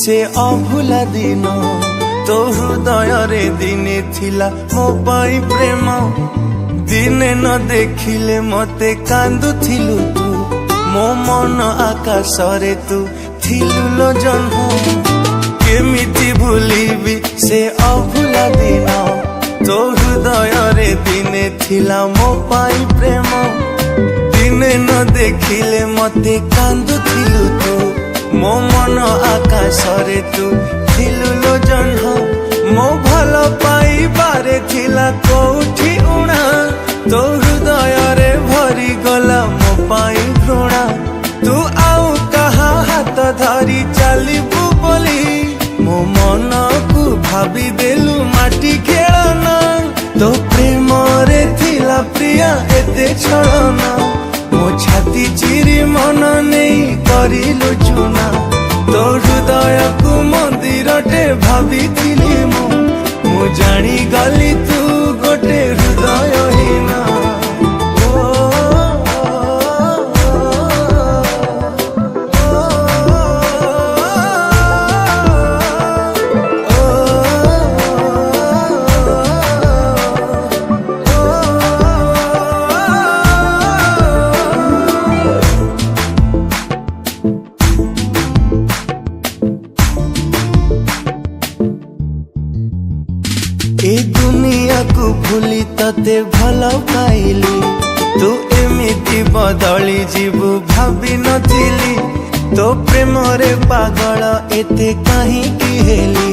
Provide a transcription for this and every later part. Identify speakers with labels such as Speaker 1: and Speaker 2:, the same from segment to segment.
Speaker 1: से अभुला दिन तो हृदय रे दिने थिला मो पाई प्रेम दिने न देखिले मते कांदुथिलु तू मो मन आकाश रे तू थिलु लो जन्म केमिति भूलिबी से अभुला दिन तो हृदय रे दिने थिला मो पाई प्रेम दिने न देखिले मते कांदुथिलु तू मो मन आकाश रे तू थिलु लो जन्म मो भल पाइबारे थिला कोठी उणा तो हृदय रे भरी गला मो पाई घृणा तू आउ कहा हाथ धरी चलिबु बोली मो मन को भाभी देलु माटी खेलना तो प्रेम रे थिला प्रिया एते छलना मो छाती चिरी मन नहीं करिलु चुना तो हृदय को मंदिर टे भाभी थिली मु जानी गली तू गोटे हृदय हीना ए दुनिया को भूली तते भल पाइली तू एमिति बदली जीवु भाभी नथिली तो प्रेम रे पागल एते कहीं की हेली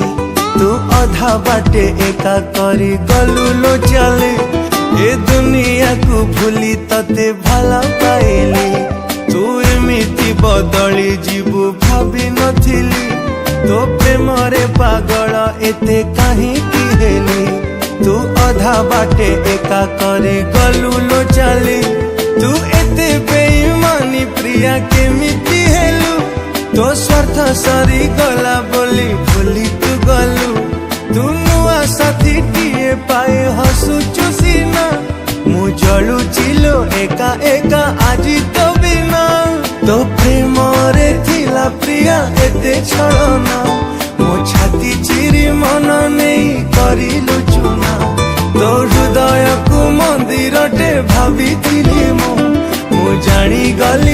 Speaker 1: तू अधा बाटे एका करी गलु लो चले ए दुनिया को भूली तते भल पाइली तू एमिति बदली जीवु भाभी नथिली तो प्रेम रे पागल एते कहीं की हेली तू अधा बाटे एका करे गलु लो चली तू एते बेईमानी प्रिया केमिति हेलु तो स्वार्थ सरी गला बोली भूली तू गलु तू नुआ साथी टीए पाए हसुचु सीना मु जलु चिलो एका एका आजी तो बिना तो प्रेम रे थिला प्रिया एते छलना मो छाती चिरी मन नहीं करिलु चुना तो हृदय को मंदिर टे भाभी थिली मु जानी गली